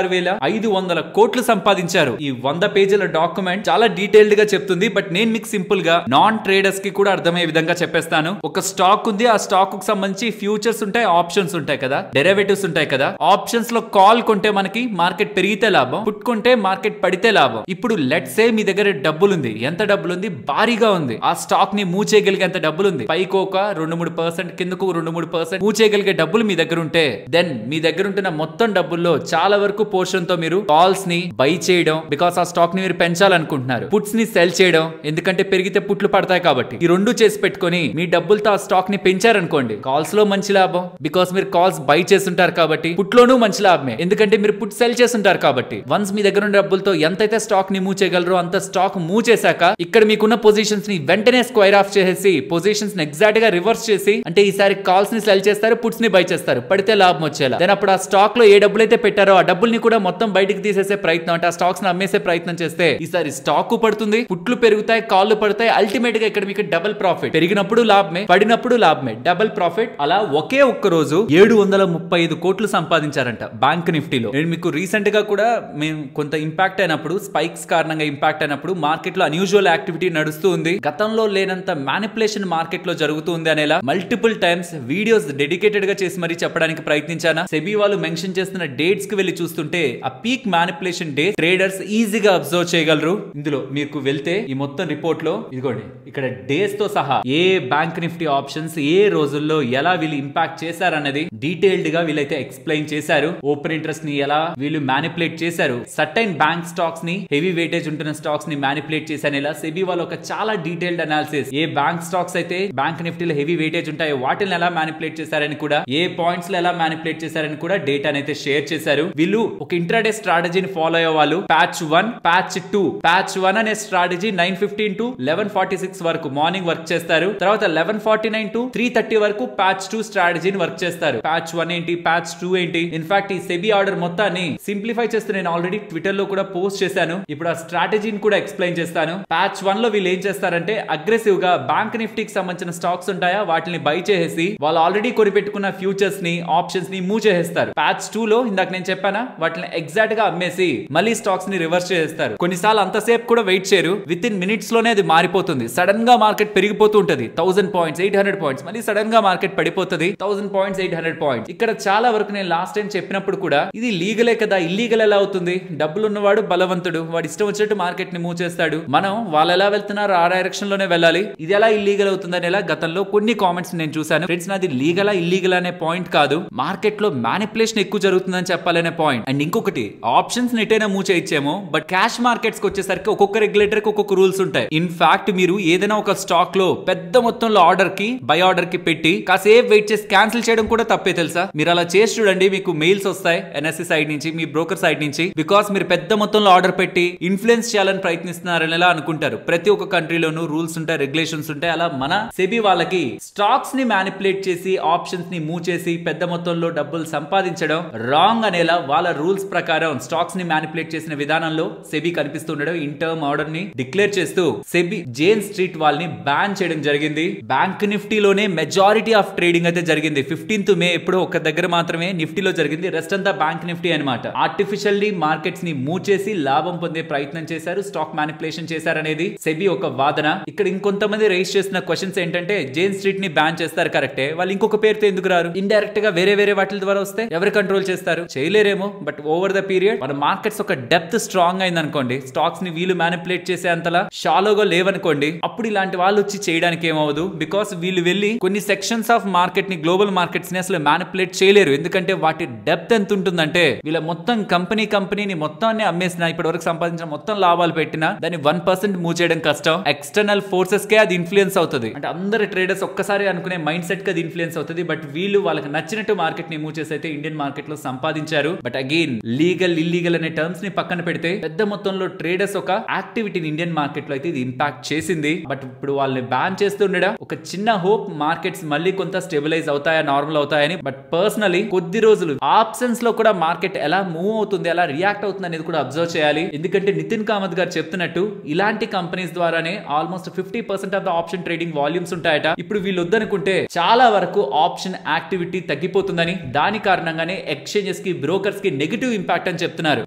500 కోట్లు సంపాదించారు. ఈ 100 పేజీల డాక్యుమెంట్ చాలా డీటెయిల్డ్ గా చెప్తుంది. బట్ నేను మీకు సింపుల్ గా నాన్ ట్రేడర్స్ కి కూడా అర్థమయ్యే విధంగా చెప్పేస్తాను. ఒక స్టాక్ ఉంది, ఆ స్టాక్ కు సంబంధించి ఫ్యూచర్స్ ఉంటాయి, ఆప్షన్స్ ఉంటాయి కదా, డెరివేటివ్స్ ఉంటాయి కదా. ఆప్షన్స్ లో కాల్ కొంటే మనకి మార్కెట్ పెరిగితే లాభం, పుట్ కొంటే మార్కెట్ పడితే లాభం. ఇప్పుడు లెట్స్ సే మీ దగ్గర డబ్బులుంది. ఎంత డబ్బులుంది? భారీగా ఉంది. ఆ స్టాక్ ని మూవ్ చేయగలిగే అంత డబ్బులుంది. పైకి ఒక 2-3%, కిందకు 2-3% మూవ్ చేయగలిగే డబ్బులు మీ దగ్గర ఉంటే దెన్ మీ దగ్గర ఉంటున్న మొత్తం డబ్బుల్లో చాలా వరకు పోర్షన్ తో మీరు కాల్స్ ని బై చేయడం, బికాస్ ఆ స్టాక్ ని మీరు పెంచాలనుకుంటున్నారు. పుట్స్ ని సెల్ చేయడం, ఎందుకంటే పెరిగితే పుట్లు పడతాయి కాబట్టి. ఈ రెండు చేసి పెట్టుకొని మీ డబ్బులతో ఆ స్టాక్ ని పెంచారనుకోండి, కాల్స్ లో మంచి లాభం, బికాస్ మీరు కాల్స్ బై చేస్తుంటారు కాబట్టి. పుట్లోనూ మంచి లాభమే, ఎందుకంటే మీరు పుట్ సెల్ చేస్తుంటారు కాబట్టి. వన్స్ మీ దగ్గర ఉన్న డబ్బులతో ఎంతైతే స్టాక్ ని మూవ్ చేయగలరో అంత స్టాక్ మూవ్ చేశాక ఇక్కడ మీకున్న పొజిషన్స్ ని వెంటనే స్క్వేర్ ఆఫ్ చేసేసి పొజిషన్స్ ని ఎగ్జాక్ట్ గా రివర్స్ చేసి, అంటే ఈసారి కాల్స్ ని సెల్ చేస్తారు, పుట్స్ ని బై చేస్తారు, పడితే లాభం వచ్చేలా. దెన్ అప్పుడు ఆ స్టాక్ లో ఏ డబ్బులైతే పెట్టారో ఆ డబ్బుల్ని కూడా మొత్తం బయటికి తీసేసే ప్రయత్నం, అంటే ఆ స్టాక్స్ ని అమ్మేసే ప్రయత్నం చేస్తే ఈసారి స్టాక్ పడుతుంది, పుట్లు పెరుగుతాయి, కాళ్ళు పడతాయి. అల్టిమేట్ గా ఇక్కడ మీకు డబుల్ ప్రాఫిట్. పెరిగినప్పుడు లాభమే, పడినప్పుడు లాభమే, డబుల్ ప్రాఫిట్. అలా ఒకే ఒక్క రోజు 735 కోట్లు సంపాదించారంట బ్యాంక్ నిఫ్టీలో. నేను మీకు రీసెంట్ గా కూడా మేము కొంత ఇంపాక్ట్ అయినప్పుడు, స్పైక్స్ కారణంగా ఇంపాక్ట్ అయినప్పుడు మార్కెట్ లో అన్యూజువల్ యాక్టివిటీ నడుస్తూ ఉంది, గతంలో లేనంత మ్యానిపులేషన్ మార్కెట్ లో జరుగుతుంది అనేలా మల్టిపుల్ టైమ్స్ వీడియోస్ డెడికేటెడ్ గా చేసి మరీ చెప్పడానికి ప్రయత్నించాను. సెబీ వాళ్ళు మెన్షన్ చేస్తున్న డేట్స్ కి వెళ్లి చూస్తుంటే ఆ పీక్ మ్యానిపులేషన్ డే ట్రేడర్స్ ఈజీగా అబ్జర్వ్ చేయగలరు. ఇందులో మీకు వెళ్తే ఈ మొత్తం రిపోర్ట్ లో ఇదిగోండి, ఇక్కడ డేస్ తో సహా ఏ బ్యాంక్ నిఫ్టీ ఆప్షన్స్ ఏ రోజుల్లో ఎలా వీళ్ళు ఇంపాక్ట్ చేశారన్నది డీటెయిల్డ్ గా వీళ్ళైతే ఎక్స్ప్లెయిన్ చేశారు. ఓపెన్ ఇంట్రెస్ట్ ని ఎలా వీళ్ళు మ్యానిపులేట్ చేశారు, సర్టైన్ బ్యాంక్ స్టాక్స్ ని, హెవీ వెయిటేజ్ ఉంటున్న స్టాక్స్ ని మ్యానిపులేట్ చేశారు. సెబీ వాళ్ళు ఒక చాలా డీటెయిల్డ్ అనాలిసిస్, ఏ బ్యాంక్ స్టాక్స్ అయితే బ్యాంక్ నిఫ్టీలో హెవీ వెయిటేజ్ ఉంటాయో వాటిని ఎలా మ్యానిపులేట్ చేశారని కూడా, ఏ పాయింట్స్ లో ఎలా మ్యానిపులేట్ చేశారని కూడా డేటాని అయితే షేర్ చేశారు. వీళ్ళు ఒక ఇంట్రాడే స్ట్రాటజీని ఫాలో అయ్యే వాళ్ళు ప్యాచ్ 1, ప్యాచ్ 2. ప్యాచ్ 1 అనే స్ట్రాటజీ 9:15 to 11:46 వరకు మార్నింగ్ వర్క్ చేస్తారు. తర్వాత 11:49 to 3:30 వరకు ప్యాచ్ 2 స్ట్రాటజీని వర్క్ చేస్తారు. ప్యాచ్ 1 ఏంటి, ప్యాచ్ 2 ఏంటి? ఇన్ఫాక్ట్ ఈ సెబీ ఆర్డర్ మొత్తాన్ని సింప్లిఫై చేస్తూ నేను ఆల్రెడీ ట్విట్టర్ లో కూడా పోస్ట్ చేశాను. ఇప్పుడు ఆ స్ట్రాటజీని కూడా ఎక్స్ప్లెయిన్ చేస్తాను. ప్యాచ్ 1 లో వీళ్ళు ఏం చేస్తారంటే అగ్రెసివ్ గా బ్యాంక్ నిఫ్టీకి సంబంధించిన స్టాక్స్ ఉంటాయా వాటిని బై చేసేసి వాళ్ళు ఆల్రెడీ కొనిపెట్టుకున్న ఫ్యూచర్స్ ని, ఆప్షన్స్ ని మూవ్ చేసేస్తారు. ప్యాచ్ 2 లో ఇందాక నేను చెప్పానా, వాటిని ఎగ్జాక్ట్ గా అమ్మేసి మళ్ళీ స్టాక్స్ ని రివర్స్ చేస్తారు. కొన్నిసార్లు అంతసేపు కూడా వెయిట్ చేయరు, విత్ ఇన్ మినిట్స్ లోనే అది మారిపోతుంది. సడన్ గా మార్కెట్ పెరిగిపోతూ ఉంటది, 1000 పాయింట్స్, 800 పాయింట్స్, మళ్ళీ సడన్ గా మార్కెట్ పడిపోతుంది, 1000 పాయింట్స్, 800 పాయింట్స్. ఇక్కడ చాలా వరకు నేను లాస్ట్ టైం చెప్పినప్పుడు కూడా ఇది లీగలే కదా, ఇల్లీగల్ ఎలా అవుతుంది? డబ్బులు ఉన్నవాడు బలవంతుడు, వాడు ఇష్టం వచ్చినట్టు మార్కెట్ ని మూవ్ చేస్తాడు, మనం వాళ్ళు ఎలా వెళ్తున్నారు ఆ డైరెక్షన్ లోనే వెళ్ళాలి, ఇది ఎలా ఇల్లీగల్ అవుతుంది అనేలా గతంలో కొన్ని కామెంట్స్ నేను చూసాను. ఫ్రెండ్స్, నాది లీగలా ఇల్లీగల్ అనే పాయింట్ కాదు, మార్కెట్ లో మ్యానిపులేషన్ ఎక్కువ జరుగుతుందని చెప్పాలనే పాయింట్. అండ్ ఇంకొకటి, ఆప్షన్స్ నెట్టైనా మూవ్ చేయొచ్చేమో, బట్ క్యాష్ మార్కెట్స్ కి వచ్చేసరికి ఒక్కొక్క రెగ్యులేటర్ కి ఒక్కొక్క రూల్స్ ఉంటాయి. ఇన్ఫాక్ట్ మీరు ఏదైనా ఒక స్టాక్ లో పెద్ద మొత్తంలో ఆర్డర్ కి, బై ఆర్డర్ కి పెట్టి కాసేపు వెయిట్ చేసి క్యాన్సిల్ చేయడం కూడా తప్పే తెలుసా? మీరు అలా చేసి చూడండి, మీకు మెయిల్స్ వస్తాయి ఎన్ఎస్సి సైడ్ నుంచి, మీ బ్రోకర్ సైడ్ నుంచి, బికాస్ మీరు పెద్ద మొత్తంలో ఆర్డర్ పెట్టి ఇన్ఫ్లుయెన్స్ చేయాలని ప్రయత్నిస్తున్నారని ఎలా అనుకుంటారు. ప్రతి ఒక్క కంట్రీలోనూ రూల్స్ ఉంటాయి, రెగ్యులేషన్స్ ఉంటాయి. అలా మన సెబీ వాళ్ళకి స్టాక్స్ ని మ్యానిపులేట్ చేసి, ఆప్షన్స్ ని మూవ్ చేసి పెద్ద మొత్తంలో డబ్బులు సంపాదించడం రాంగ్ అనేలా వాళ్ళ రూల్స్ ప్రకారం స్టాక్స్ ని మ్యానిపులేట్ చేసిన విధానంలో సెబీ కనిపిస్తుండడం, ఇన్ టర్మ్ ఆర్డర్ ని డిక్లేర్ చేస్తూ సెబీ జేన్ స్ట్రీట్ వాళ్ళని బ్యాన్ చేయడం జరిగింది. బ్యాంక్ నిఫ్టీలోనే మెజారిటీ ఆఫ్ ట్రేడింగ్ అయితే జరిగింది. 15th మే ఎప్పుడో ఒక దగ్గర మాత్రమే నిఫ్టీలో జరిగింది, రెస్ట్ అంతా బ్యాంక్ నిఫ్టీ అనమాట. ఆర్టిఫిషియల్లీ మార్కెట్స్ ని మూవ్ చేసి లాభం పొందే ప్రయత్నం చేశారు, స్టాక్ మ్యానిపులేషన్ చేశారనేది సెబీ ఒక వాదన. ఇక్కడ ఇంకొంతమంది రైజ్ చేసిన క్వశ్చన్స్ ఏంటంటే, జేన్ స్ట్రీట్ ని బ్యాన్ చేస్తారు కరెక్టే, వాళ్ళు ఇంకొక పేరుతో ఎందుకు రారు? ఇండైరెక్ట్ గా వేరే వేరే వాటి ద్వారా వస్తే ఎవరు కంట్రోల్ చేస్తారు? చేయలేరేమో. బట్ ఓవర్ ద పీరియడ్ మన మార్కెట్స్ ఒక డెప్త్ స్ట్రాంగ్ అయింది అనుకోండి, స్టాక్స్ ని వీళ్ళు మ్యానిపులేట్ చేసే అంతలా షాలోగా లేవనుకోండి, అప్పుడు ఇలాంటి వాళ్ళు వచ్చి చేయడానికి ఏమవదు. బికాస్ వీళ్ళు వెళ్ళి కొన్ని సెక్షన్స్ ఆఫ్ మార్కెట్ ని, గ్లోబల్ మార్కెట్స్ ని అసలు మ్యానిపులేట్ చేయలేరు. ఎందుకంటే వాటి డెప్త్ ఎంత ఉంటుందంటే, వీళ్ళ మొత్తం కంపెనీని మొత్తాన్ని అమ్మేసినా, ఇప్పటి వరకు సంపాదించిన మొత్తం లాభాలు పెట్టినా దాన్ని 1% మూవ్ చేయడం కష్టం. ఎక్స్టర్నల్ ఫోర్సెస్ కే అది ఇన్ఫ్లుయెన్స్ అవుతుంది. అంటే అందరు ట్రేడర్స్ ఒక్కసారి అనుకునే మైండ్ సెట్ కి అది ఇన్ఫ్లుయెన్స్ అవుతుంది. బట్ వీళ్ళు వాళ్ళకి నచ్చినట్టు మార్కెట్ ని మూవ్ చేసి అయితే ఇండియన్ మార్కెట్ లో సంపాదించారు. బట్ అగైన్ లీగల్ ఇల్లీగల్ అనే టర్మ్స్ ని పక్కన పెడితే పెద్ద మొత్తంలో ట్రేడర్స్ ఒక యాక్టివిటీని ఇండియన్ మార్కెట్ లో అయితే ఇది ఇంపాక్ట్ చేసింది. బట్ ఇప్పుడు వాళ్ళని బ్యాన్ చేస్తుండడం ఒక చిన్న హోప్, మార్కెట్స్ మళ్ళీ కొంత స్టెబిలైజ్ అవుతాయా, నార్మల్ అవుతాయని. బట్ పర్సనలీ కొద్ది రోజులు ఆప్షన్స్ లో కూడా మార్కెట్ ఎలా మూవ్ అవుతుంది, ఎలా రియాక్ట్ అవుతుంది అనేది కూడా అబ్జర్వ్ చేయాలి. ఎందుకంటే నితిన్ కామత్ గారు చెప్తున్నట్టు ఇలాంటి కంపెనీస్ ద్వారానే almost 50% of the option trading volumes ఉంటాయట. ఇప్పుడు వీళ్ళు వద్దనుకుంటే చాలా వరకు ఆప్షన్ యాక్టివిటీ తగ్గిపోతుందని, దాని కారణంగానే ఎక్స్చేంజెస్ కి, బ్రోకర్స్ కి నెగటివ్ ఇంపాక్ట్ ఇంపాక్ట్ అని చెప్తున్నారు.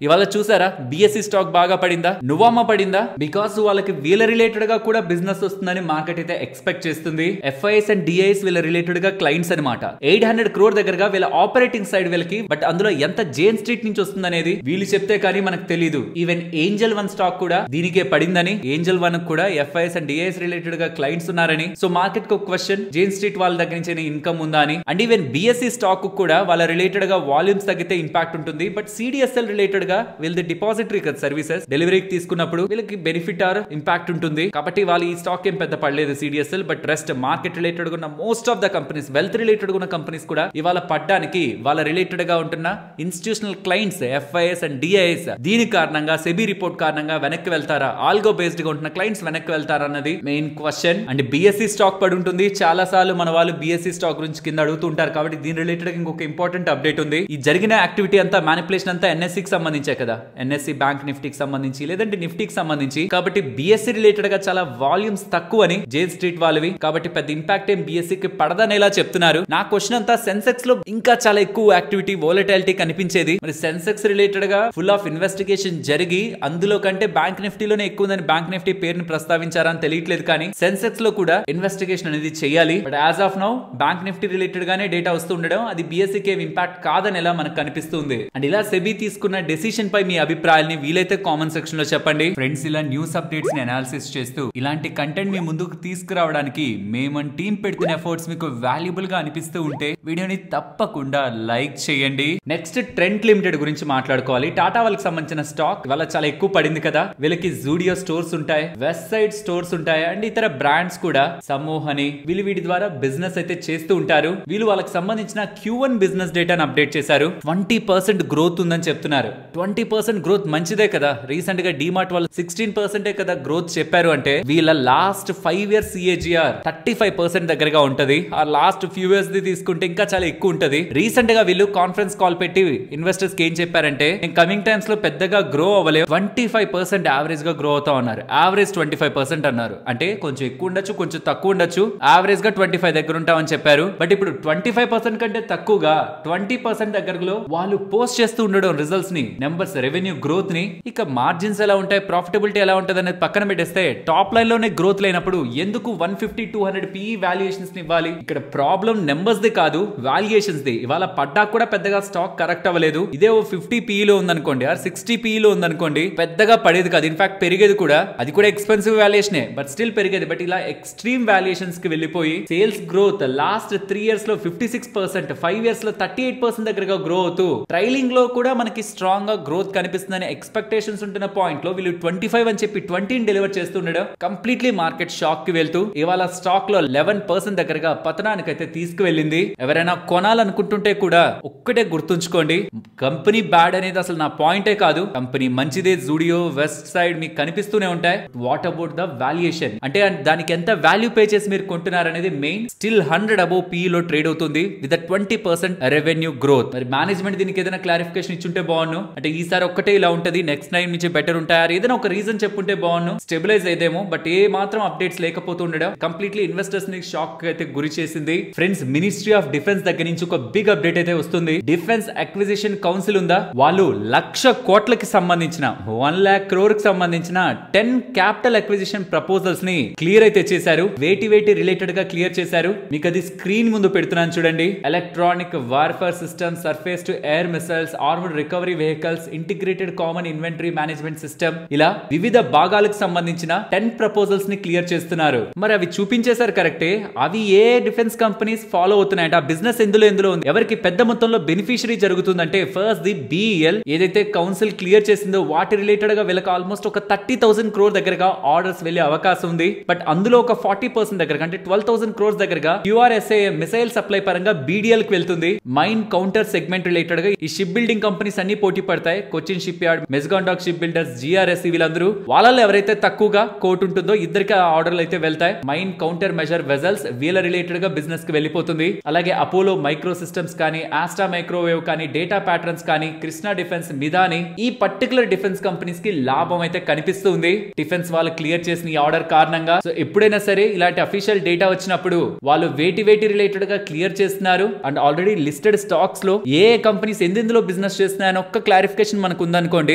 ఇవాళ చూసారా బిఎస్సి స్టాక్ బాగా పడిందా, నువామా పడిందా? బికాస్ వాళ్ళకి వీళ్ళ రిలేటెడ్ గా కూడా బిజినెస్ వస్తుందని మార్కెట్ అయితే ఎక్స్పెక్ట్ చేస్తుంది. ఎఫ్ఐఎస్ అండ్ డిఐఎస్ వీళ్ళ రిలేటెడ్ గా క్లయింట్స్ అనమాట. 800 crore దగ్గరగా వీళ్ళ ఆపరేటింగ్ సైడ్ వీళ్ళకి. బట్ అందులో ఎంత జేన్ స్ట్రీట్ నుంచి వస్తుంది అనేది వీళ్ళు చెప్తే కానీ మనకు తెలియదు. ఈవెన్ ఏంజల్ వన్ స్టాక్ కూడా దీనికే పడిందని, ఏంజల్ వన్ కూడా ఎఫ్ఐఎస్ అండ్ డిఐఎస్ రిలేటెడ్ గా క్లయింట్స్ ఉన్నారని. సో మార్కెట్ కు క్వశ్చన్, జేన్ స్ట్రీట్ వాళ్ళ దగ్గర నుంచి ఇన్కమ్ ఉందా అని. అండ్ ఈవెన్ బిఎస్సి స్టాక్ కూడా వాళ్ళ రిలేటెడ్ గా వాల్యూమ్స్ తగ్గితే ఇంపాక్ట్ ఉంటుంది. బట్ సిడిఎస్ఎల్ రిలేటెడ్ గా వీళ్ళది డిపాజిటరీ సర్వీసెస్ డెలివరీకి తీసుకున్నప్పుడు వీళ్ళకి బెనిఫిట్ ఆర్ ఇంపాక్ట్ ఉంటుంది. కాబట్టి వాళ్ళు ఈ స్టాక్ ఏం పెద్ద పడలేదు CDSL. But rest market related ఉన్న most of the companies, wealth related ఉన్న కంపెనీస్ కూడా ఇవాళ పడ్డానికి వాళ్ళ రిలేటెడ్ గా ఉంటున్న institutional clients FIs and DIs దీని కారణంగా, సెబీ రిపోర్ట్ కారణంగా వెనక్కి వెళ్తారా, ఆల్గో బేస్డ్ గా ఉంటున్న క్లయింట్స్ వెనక్కి వెళ్తారా అన్నది main question. And BSc stock పడి ఉంటుంది. చాలా సార్లు మన వాళ్ళు బిఎస్సి స్టాక్ గురించి కింద అడుగుతుంటారు. కాబట్టి దీని రిలేటెడ్ ఇంకొక ఇంపార్టెంట్ అప్డేట్ ఉంది. ఈ జరిగిన యాక్టివిటీ అంతా, మ్యానిపులేషన్ అంతా ఎన్ఎస్సికి సంబంధించే కదా, ఎన్ఎస్సి బ్యాంక్ నిఫ్టీకి సంబంధించి లేదంటే నిఫ్టీకి సంబంధించి. కాబట్టి బిఎస్సి రిలేటెడ్ గా చాలా వాల్యూమ్స్ తక్కువ అని జేన్ స్ట్రీట్ వాళ్ళవి. కాబట్టి పెద్ద ఇంపాక్ట్ ఏం బిఎస్సికి పడదనేలా చెప్తున్నారు. నా క్వశ్చన్ అంతా సెన్సెక్స్ లో ఇంకా చాలా ఎక్కువ యాక్టివిటీ, వోలటాలిటీ కనిపించేది. మరి సెన్సెక్స్ రిలేటెడ్ గా ఫుల్ ఆఫ్ ఇన్వెస్టిగేషన్ జరిగి అందులో కంటే బ్యాంక్ నిఫ్టీలోనే ఎక్కువ ఉందని బ్యాంక్ నిఫ్టీ పేరుని ప్రస్తావించారా అని తెలియట్లేదు. కానీ సెన్సెక్స్ లో కూడా ఇన్వెస్టిగేషన్ అనేది చేయాలి. But as of now bank Nifty related గానే డేటా వస్తూ ఉండడం అది బిఎస్సికి ఇంపాక్ట్ కాదని ఎలా మనకు కనిపిస్తుంది. అండ్ ఇలా సెబీ తీసుకున్న డెసిషన్ పై మీ అభిప్రాయాల్ని వీలైతే కామెంట్ సెక్షన్ లో చెప్పండి. ఫ్రెండ్స్, ఇలా న్యూస్ అప్డేట్స్ ని అనాలిసిస్ చేస్తూ ఇలాంటి కంటెంట్ మీ ముందుకు తీసుకురావడానికి మేము టీం పెడుతున్న ఎఫర్ట్స్ మీకు వాల్యుబుల్ గా అనిపిస్తూ ఉంటే వీడియోని తప్పకుండా లైక్ చేయండి. నెక్స్ట్ ట్రెండ్ లిమిటెడ్ గురించి మాట్లాడుకోవాలి. టాటా వాళ్ళకి సంబంధించిన స్టాక్ వాళ్ళ చాలా ఎక్కువ పడింది కదా. వీళ్ళకి జూడియో స్టోర్స్ ఉంటాయి, వెస్ట్ సైడ్ స్టోర్స్ ఉంటాయి, అండ్ ఇతర బ్రాండ్స్ కూడా సమూహ్ అని వీళ్ళు వీటి ద్వారా బిజినెస్ అయితే చేస్తూ ఉంటారు. వీళ్ళు వాళ్ళకి సంబంధించిన Q1 బిజినెస్ డేటాను అప్డేట్ చేశారు. 20% గ్రోత్ ఉందని చెప్తున్నారు. 20% గ్రోత్ మంచిదే కదా. రీసెంట్ గా డిమార్ట్ వాళ్ళు 16% కదా గ్రోత్ చెప్పారు. అంటే వీళ్ళ లాస్ట్ 5 years CAGR 35% దగ్గరగా ఉంటది. ఆ లాస్ట్ ఫ్యూ ఇయర్స్ ది తీసుకుంటే ఇంకా చాలా ఎక్కువ ఉంటది. రీసెంట్ గా వీళ్ళు కాన్ఫరెన్స్ కాల్ పెట్టి ఇన్వెస్టర్స్ కి ఏం చెప్పారంటే, నేను కమింగ్ టైమ్స్ లో పెద్దగా గ్రో అవ్వలేదు, 25% యావరేజ్ గా గ్రో అవుతా ఉన్నారు. యావరేజ్ 25% అన్నారు. అంటే కొంచెం ఎక్కువ ఉండొచ్చు, కొంచెం తక్కువ ఉండొచ్చు, యావరేజ్ గా 25 దగ్గర ఉంటామని చెప్పారు. బట్ ఇప్పుడు 25% కంటే తక్కువగా 20% దగ్గరలో వాళ్ళు పోస్ట్ చేస్తూ ఉండడం రిజల్ట్స్ ని, నెంబర్స్, రెవెన్యూ గ్రోత్ ని. ఇక మార్జిన్స్ ఎలా ఉంటాయి, ప్రాఫిటబిలిటీ ఎలా ఉంటది అనేది పక్కన పెట్టేస్తే టాప్ లైన్ లోనే గ్రోత్ లేనప్పుడు ఎందుకు 150-200 PE వాల్యుయేషన్స్ ని ఇవ్వాలి? ఇక్కడ ప్రాబ్లం నెంబర్స్ ది కాదు, వాల్యుయేషన్స్ ది. ఇవాళ పడ్డా కూడా పెద్దగా స్టాక్ కరెక్ట్ అవ్వలేదు. ఇదే 50 PE లో ఉందనుకోండి, 60 PE లో ఉందనుకోండి, పెద్దగా పడేది కాదు. ఇన్ఫాక్ట్ పెరిగేది కూడా. అది కూడా ఎక్స్పెన్సివ్ వాల్యుయేషనే, బట్ స్టిల్ పెరిగేది. బట్ ఇలా ఎక్స్ట్రీమ్ వాల్యుయేషన్స్ కి వెళ్ళిపోయి సేల్స్ గ్రోత్ లాస్ట్ 3 years లో 56%, 5 years లో 38% దగ్గరగా గ్రో అవుతూ ట్రైలింగ్ లో కూడా మనకి స్ట్రాంగ్ గా గ్రోత్ కనిపిస్తుందని ఎక్స్పెక్టేషన్స్ ఉంటున్న పాయింట్ లో వీళ్ళు 25 అని చెప్పి 20 డెలివర్ చేస్తుండడం కంప్లీట్లీ మార్కెట్ షాక్ కి వెళ్తూ ఇవాళ స్టాక్ లో 11% దగ్గరగా పతనానికైతే తీసుకువెళ్ళింది. ఎవరైనా కొనాలనుకుంటుంటే కూడా ఒక్కటే గుర్తుంచుకోండి, కంపెనీ బ్యాడ్ అనేది అసలు నా పాయింటే కాదు. కంపెనీ మంచిదే, జూడియో, వెస్ట్ సైడ్ మీకు కనిపిస్తూనే ఉంటాయి. What about the valuation? అంటే దానికి ఎంత వాల్యూ పే చేసి మీరు కొంటున్నారనేది మెయిన్. స్టిల్ 100 above PE లో ట్రేడ్ అవుతుంది విత్ 20% రెవెన్యూ గ్రోత్. మరి మేనేజ్మెంట్ దీనికి ఏదైనా క్లారిఫికేషన్ ఇచ్చుంటే బాగున్ను. అంటే ఈసారి ఒక్కటే ఇలా ఉంటది, నెక్స్ట్ టైం నుంచి బెటర్ ఉంటారు, ఏదైనా ఒక రీజన్ చెప్పుంటే బాగున్ను, స్టెబిలైజ్ అయిదేమో. బట్ ఏ మాత్రం అప్డేట్స్ లేకపోతుండడం కంప్లీట్లీ ఇన్వెస్టర్స్ ని షాక్ అయితే గురి చేసింది. ఫ్రెండ్స్, మినిస్ట్రీ ఆఫ్ డిఫెన్స్ దగ్గర నుంచి ఒక బిగ్ అప్డేట్ అయితే వస్తుంది. డిఫెన్స్ అక్విజిషన్ కౌన్సిల్ ఉందా, వాళ్ళు 1,00,000 కోట్లకి సంబంధించిన 1 lakh crore కి సంబంధించిన 10 క్యాపిటల్ అక్విజిషన్ ప్రపోజల్స్ ని క్లియర్ అయితే చేశారు. వేటి రిలేటెడ్ గా క్లియర్ చేశారు. మీకు అది స్క్రీన్ ముందు పెడుతున్నాను చూడండి. Electronic warfare system, surface to air missiles, armoured recovery vehicles, integrated common inventory management system, ఇలా వివిధ భాగాలకు సంబంధించిన 10 ప్రపోజల్స్ ని క్లియర్ చేస్తున్నారు. మరి అవి చూపించేశారు కరెక్టే. అవి ఏ డిఫెన్స్ కంపెనీస్ ఫాలో అవుతున్నాయంటే ఆ బిజినెస్ ఎందులో ఉంది, ఎవరికి పెద్ద మొత్తంలో బెనిఫిషరీ జరుగుతుందంటే ఫస్ట్ ది BEL ఏదైతే కౌన్సిల్ క్లియర్ చేసిందో వాటి రిలేటెడ్ గా వీళ్ళకి ఆల్మోస్ట్ ఒక 30,000 crore దగ్గరగా ఆర్డర్స్ వెళ్లే అవకాశం ఉంది. బట్ అందులో ఒక 40% దగ్గరగా అంటే 12,000 crores దగ్గరగా QRSAM మిసైల్ సప్లై పరంగా BDL కి వెళ్తుంది. మైన్ కౌంటర్ సెగ్మెంట్ రిలేటెడ్ గా ఈ షిప్ బిల్డింగ్ కంపెనీస్ అన్ని పోటీ పడతాయి. Cochin shipyard, Mazagon dock ship builders, GRSC వీళ్ళందరూ వాళ్ళలో ఎవరైతే తక్కువగా కోట్ ఉంటుందో ఇద్దరికి ఆర్డర్లు అయితే వెళ్తాయి. మైన్ కౌంటర్ మెజర్ వెజల్స్ వీళ్ళ రిలేటెడ్ గా బిజినెస్ కి వెళ్ళిపోతుంది. అలాగే అపోలో మైక్రో సిస్టమ్స్ కానీ, ఆస్ట్రా మైక్రోవేవ్ కానీ, డేటా ప్యాటర్న్స్ కానీ, కృష్ణా డిఫెన్స్, మిదాని, ఈ పర్టికులర్ డిఫెన్స్ కంపెనీస్ కి లాభం అయితే కనిపిస్తుంది డిఫెన్స్ వాళ్ళు క్లియర్ చేసిన ఈ ఆర్డర్ కారణంగా. సో ఎప్పుడైనా సరే ఇలాంటి అఫీషియల్ డేటా వచ్చినప్పుడు వాళ్ళు వేటి రిలేటెడ్ గా క్లియర్ చేస్తున్నారు. అండ్ ఆల్రెడీ లిస్టెడ్ స్టాక్స్ లో ఏ కంపెనీస్ ఎందులో బిజినెస్ చేస్తున్నారు చేస్తున్నాయని ఒక్క క్లారిఫికేషన్ మనకు ఉందనుకోండి,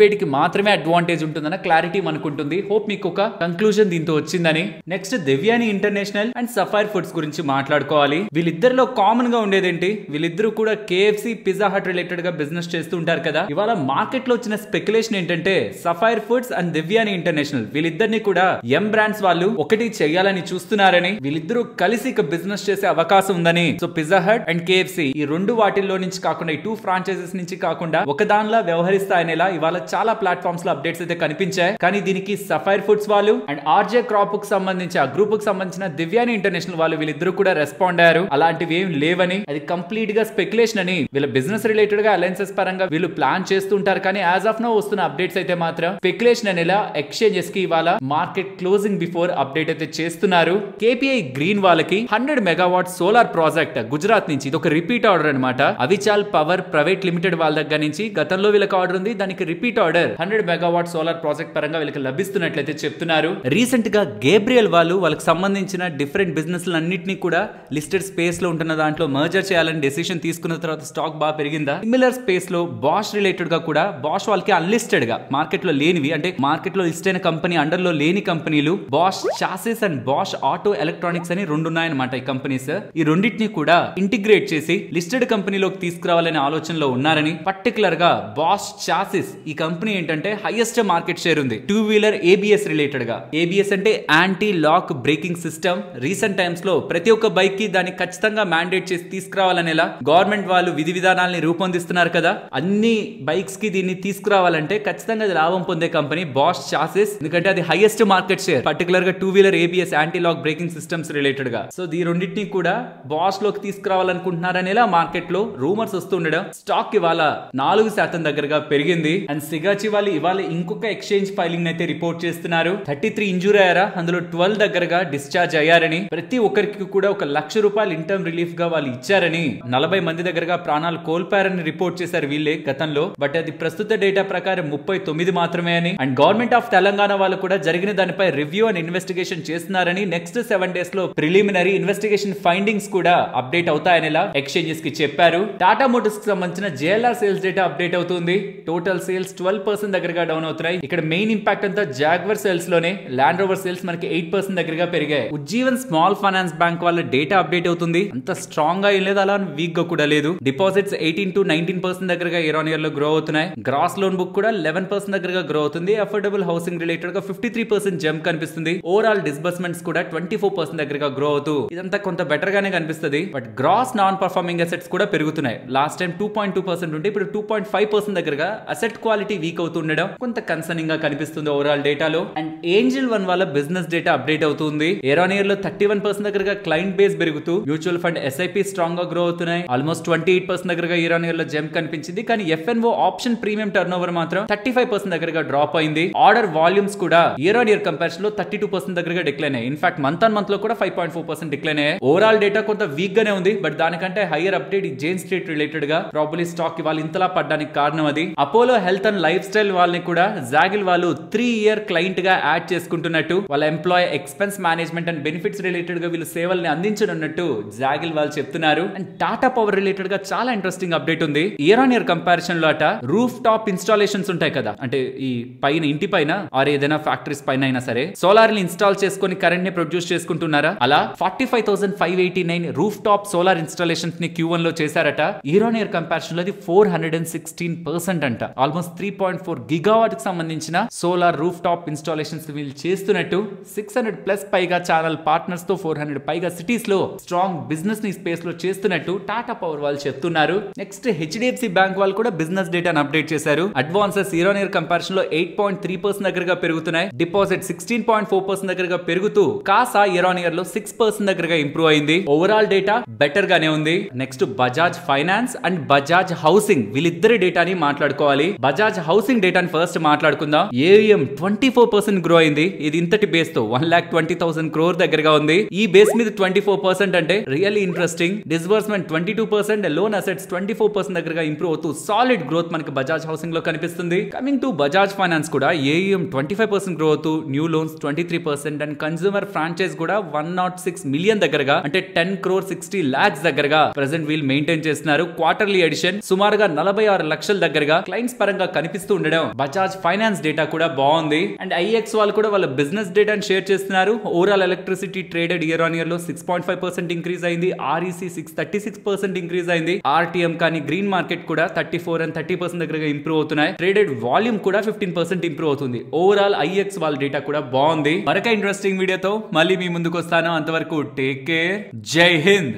వేటికి మాత్రమే అడ్వాంటేజ్ ఉంటుందన్న క్లారిటీ మనకు ఉంటుంది. హోప్ మీకు ఒక కంక్లూజన్ దీంతో వచ్చిందని. Next Devyani international and sapphire foods గురించి మాట్లాడుకోవాలి. వీళ్ళిద్దరిలో కామన్ గా ఉండేదేంటి, వీళ్ళిద్దరూ కూడా KFC పిజ్జా హట్ రిలేటెడ్ గా బిజినెస్ చేస్తూ ఉంటారు కదా. ఇవాళ మార్కెట్ లో వచ్చిన స్పెక్యులేషన్ ఏంటంటే sapphire foods and Devyani international వీళ్ళిద్దరిని కూడా ఎం బ్రాండ్స్ వాళ్ళు ఒకటి చేయాలని చూస్తున్నారని, వీళ్ళిద్దరూ కలిసి ఇక బిజినెస్ చేసే అవకాశం ఉందని. So pizza hut and KFC ఈ రెండు వాటిల్లో నుంచి కాకుండా, ఈ 2 ఫ్రాంచైజెస్ నుంచి కాకుండా ఒక దానిలా వ్యవహరిస్తాయనేలా ఇవాళ చాలా ప్లాట్ఫామ్స్ లో అప్డేట్స్ అయితే కనిపించాయి. కానీ దీనికి సఫైర్ ఫుడ్స్ వాళ్ళు అండ్ ఆర్జే క్రాప్ కు సంబంధించి ఆ గ్రూప్ కు సంబంధించిన దేవ్యాని ఇంటర్నేషనల్ వాళ్ళు వీళ్ళిద్దరూ కూడా రెస్పాండ్ అయ్యారు. అలాంటివి ఏం లేవని, అది కంప్లీట్ గా స్పెక్యులేషన్ అని, వీళ్ళ బిజినెస్ రిలేటెడ్ గా అలయన్సెస్ పరంగా వీళ్ళు ప్లాన్ చేస్తుంటారు. కానీ యాజ్ ఆఫ్ నో వస్తున్న అప్డేట్స్ అయితే మాత్రం స్పెక్యులేషన్ అనేలా ఎక్స్చేంజెస్ కి ఇవాళ మార్కెట్ క్లోజింగ్ బిఫోర్ అప్డేట్ అయితే చేస్తున్నారు. KPI గ్రీన్ వాళ్ళకి 100 మెగావాట్ సోలార్ ప్రాజెక్ట్ గుజరాత్ నుంచి, ఇది ఒక రిపీట్ ఆర్డర్ అనమాట. అవిచాల్ పవర్ ప్రైవేట్ లిమిటెడ్ వాళ్ళ దగ్గర నుంచి గతంలో వీళ్ళకి ఆర్డర్ ఉంది, దానికి repeat order 100 megawatt solar project పరంగా వీళ్ళకి లభిస్తున్నట్లయితే చెప్తున్నారు. రీసెంట్ గా గేబ్రియల్ వాళ్ళు వాళ్ళకి సంబంధించిన డిఫరెంట్ బిజినెస్ అన్నింటినీ కూడా లిస్టెడ్ స్పేస్ లో ఉంటున్న దాంట్లో మర్జర్ చేయాలని డెసిషన్ తీసుకున్న తర్వాత స్టాక్ బాగా పెరిగిందా. సిమిలర్ స్పేస్ లో బాష్ రిలేటెడ్ గా కూడా, బాష్ వాళ్ళకి అన్లిస్టెడ్ గా మార్కెట్ లో లేనివి, అంటే మార్కెట్ లో లిస్ట్ అయిన కంపెనీ అండర్ లో లేని కంపెనీలు Bosch chassis and Bosch auto electronics అని 2 ఉన్నాయన్నమాట. ఈ కంపెనీస్ ఈ రెండింటిని కూడా ఇంటిగ్రేట్ చేసి లిస్టెడ్ కంపెనీలోకి తీసుకురావాలనే ఆలోచనలో ఉన్నారని, పర్టికులర్ గా బాష్ చాసిస్ ఈ కంపెనీ ఏంటంటే హైయెస్ట్ మార్కెట్ షేర్ ఉంది 2 వీలర్ ABS రిలేటెడ్ గా. ABS అంటే anti lock braking system. Recent times లో ప్రతి ఒక్క బైక్ కి దాన్ని ఖచ్చితంగా మ్యాండేట్ చేసి తీసుకురావాలనేలా గవర్నమెంట్ వాళ్ళు విధి విధానాలని రూపొందిస్తున్నారు కదా. అన్ని బైక్స్ కి దీన్ని తీసుకురావాలంటే ఖచ్చితంగా అది లాభం పొందే కంపెనీ బాష్ చాసిస్, ఎందుకంటే అది హైయెస్ట్ మార్కెట్ షేర్, పర్టికులర్ గా 2 wheeler ABS anti lock braking systems related గా. సో ఈ రెండింటిని కూడా బాష్ లోకి తీసుకురావాలనుకుంటున్నారనేలా మార్కెట్ లో రూమర్స్ వస్తుండడం, స్టాక్ ఇవాళ 4% దగ్గరగా పెరిగింది. అండ్ సిగాచి వాళ్ళు ఇవాళ ఇంకొక ఎక్స్చేంజ్ ఫైలింగ్ అయితే రిపోర్ట్ చేస్తున్నారు. 33 ఇంజూర్ అయ్యారా, అందులో 12 దగ్గరగా డిశ్చార్జ్ అయ్యారని, ప్రతి ఒక్కరికి కూడా ₹1,00,000 ఇంటర్మ్ రిలీఫ్ గా వాళ్ళు ఇచ్చారని, 40 మంది దగ్గరగా ప్రాణాలు కోల్పోయారని రిపోర్ట్ చేశారు వీళ్ళే గతంలో. బట్ అది ప్రస్తుత డేటా ప్రకారం 39 మాత్రమే అని. అండ్ గవర్నమెంట్ ఆఫ్ తెలంగాణ వాళ్ళు కూడా జరిగిన దానిపై రివ్యూ అండ్ ఇన్వెస్టిగేషన్ చేస్తున్నారని, నెక్స్ట్ 7 డేస్ లో ప్రిలిమినరీ ఇన్వెస్టిగేషన్ ఫైండింగ్స్ కూడా అప్డేట్ అవుతాయనేలా ఎక్స్చేంజెస్ కి చెప్పారు. టాటా మోటార్స్ కి సంబంధించిన JLR సేల్స్ డేటా అప్డేట్ అవుతుంది. టోటల్ సేల్స్ 12% దగ్గరగా డౌన్ అవుతున్నాయి. ఇక్కడ మెయిన్ ఇంపాక్ట్ అంతా జాగ్వర్ సేల్స్ లోనే, ల్యాండ్ రోవర్ సేల్స్ మనకి 8% దగ్గరగా పెరిగాయి. ఉజ్జీవన్ స్మాల్ ఫైనాన్స్ బ్యాంక్ వాళ్ళ డేటా అప్డేట్ అవుతుంది. అంత స్ట్రాంగ్ గా ఏం లేదు, అలా వీక్ గా కూడా లేదు. డిపాజిట్స్ 18 to 19% దగ్గరగా ఇయర్ ఆన్ ఇయర్ లో గ్రో అవుతున్నాయి. గ్రాస్ లోన్ బుక్ కూడా 11% దగ్గరగా గ్రో అవుతుంది. అఫోర్డబుల్ హౌసింగ్ రిలేటెడ్ గా 53% జంప్ కనిపిస్తుంది. ఓవరాల్ డిస్బర్స్మెంట్స్ కూడా 24% దగ్గరగా గ్రో అవుతూ ఇదంతా కొంత బెటర్ గానే కనిపిస్తుంది. But gross non performing assets కూడా పెరుగుతున్నాయి. లాస్ట్ టైం 2.2% ఉంటే ఇప్పుడు 2.5% దగ్గరగా అసెట్ క్వాలిటీ వీక్ అవుతుండడం కొంత కన్సర్నింగ్ గా కనిపిస్తుంది ఓవరాల్ డేటాలో. అండ్ ఏంజల్ వన్ వాళ్ళ బిజినెస్ డేటా అప్డేట్ అవుతుంది. ఇయర్ ఆన్ ఇయర్ లో 31% దగ్గరగా క్లయింట్ బేస్ పెరుగుతూ మ్యూచువల్ ఫండ్ SIP స్ట్రాంగ్ గా గ్రో అవుతున్నాయి. ఆల్మోస్ట్ 28% దగ్గరగా ఇయర్ ఆన్ ఇయర్ లో జంప్ కనిపించింది. కానీ FNO option premium turn over మాత్రం 35% దగ్గరగా డ్రాప్ అయింది. ఆర్డర్ వాల్యూమ్స్ కూడా ఇయర్ ఆన్ ఇయర్ కంపారిజన్ లో 32% దగ్గరగా డిక్లైన్ అయ్యాయి. ఇన్ఫాక్ట్ మంత్ ఆన్ మంత్ లో కూడా 5.4% డిక్లైన్ అయ్యాయి. ఓవరాల్ డేటా కొంత వీక్ గానే ఉంది. బట్ దానికంటే హైయర్ అప్డేట్ ఈ జైన్ స్ట్రీట్ రిలేటెడ్ గా ప్రాబబ్లీ స్టాక్ ఇవాళ ఇంతలా పడ్డానికి కారణం అది. Apollo health and lifestyle వాళ్ళని కూడా జాగిల్ వాళ్ళు 3 ఇయర్ క్లయింట్ గా యాడ్ చేసుకుంటున్నట్టు, వాళ్ళ employee expense management and benefits related గా వీళ్ళు సేవల్ని అందించనున్నట్టు జాగిల్ వాళ్ళు చెప్తున్నారు. అండ్ టాటా పవర్ రిలేటెడ్ గా చాలా ఇంట్రెస్టింగ్ అప్డేట్ ఉంది. ఇయర్ ఆన్ ఇయర్ కంపారిజన్ లో అట రూఫ్ టాప్ ఇన్స్టాలేషన్స్ ఉంటాయి కదా, అంటే ఈ పైన ఇంటి పైన ఆర్ ఏదైనా ఫ్యాక్టరీస్ పైన అయినా సరే సోలార్ ని ఇన్స్టాల్ చేసుకుని కరెంట్ ని ప్రొడ్యూస్ చేసుకుంటున్నారా. అలా 45,589 రూఫ్ టాప్ సోలార్ ఇన్స్టాలేషన్స్ ని Q1 లో చేశారట. ఇయర్ ఆన్ ఇయర్ కంపారిజన్ లో 416% అంట. ఆల్మోస్ట్ 3.4 గిగావాట్ కి సంబంధించిన సోలార్ రూఫ్ టాప్ ఇన్స్టాలేషన్స్ వీళ్ళు చేస్తున్నట్టు, 600+ పైగా ఛానల్ పార్ట్నర్స్ తో 400 పైగా సిటీస్ లో స్ట్రాంగ్ బిజినెస్ ని స్పేస్ లో చేస్తున్నట్టు టాటా పవర్ వాళ్ళు చెప్తున్నారు. నెక్స్ట్ HDFC బ్యాంక్ వాళ్ళు కూడా బిజినెస్ డేటాను అప్డేట్ చేశారు. Advances year on year comparison లో 8.3% దగ్గరగా పెరుగుతున్నాయి. డిపాజిట్ 16.4% దగ్గరగా పెరుగుతూ కాసా ఇయర్ ఆన్ ఇయర్ లో 6% దగ్గరగా ఇంప్రూవ్ అయింది. ఓవరాల్ డేటా బెటర్ గానే ఉంది. Next Bajaj finance and Bajaj housing వీళ్ళిద్దరి డేటాని మాట్లాడుకోవాలి. బజాజ్ హౌసింగ్ డేటాని ఫస్ట్ మాట్లాడుకుందాం. AUM 24% గ్రో అయింది. ఇది ఇంతటి బేస్ తో 1,20,000 crore దగ్గరగా ఉంది. ఈ బేస్ మీద 24% అంటే really interesting. Disbursement 22%, loan assets 24% దగ్గరగా ఇంప్రూవ్ అవుతూ సాలిడ్ గ్రోత్ మనకి బజాజ్ హౌసింగ్ లో కనిపిస్తుంది. కమింగ్ టు బజాజ్ ఫైనాన్స్ కూడా AUM 25% గ్రో అవుతూ new loans 23% and consumer franchise కూడా 106 మిలియన్ దగ్గరగా, అంటే 10,60,00,000 దగ్గరగా ప్రెసెంట్ వీళ్ళు మెయింటైన్ చేస్తున్నారు. క్వార్టర్లీ ఎడిషన్ సుమారుగా 46 లక్షల దగ్గరగా క్లయింట్స్ పరంగా కనిపిస్తూ ఉండడం, బజాజ్ ఫైనాన్స్ డేటా కూడా బాగుంది. అండ్ ఐఎక్స్ వాళ్ళు కూడా వాళ్ళ బిజినెస్ డేటాను షేర్ చేస్తున్నారు. Overall electricity traded year on year లో 6.5% ఇంక్రీజ్ అయింది. ఆర్ఈసీ 36% ఇంక్రీజ్ అయింది. ఆర్టీఎం కానీ గ్రీన్ మార్కెట్ కూడా 34 and 30% దగ్గరగా ఇంప్రూవ్ అవుతున్నాయి. ట్రేడెడ్ వాల్యూమ్ కూడా 15% ఇంప్రూవ్ అవుతుంది. ఓవరాల్ ఐఎక్స్ వాళ్ళ డేటా కూడా బాగుంది. మరొక ఇంట్రెస్టింగ్ వీడియోతో మళ్ళీ మీ ముందుకు వస్తాను. అంతవరకు టేక్ కేర్. జై హింద్.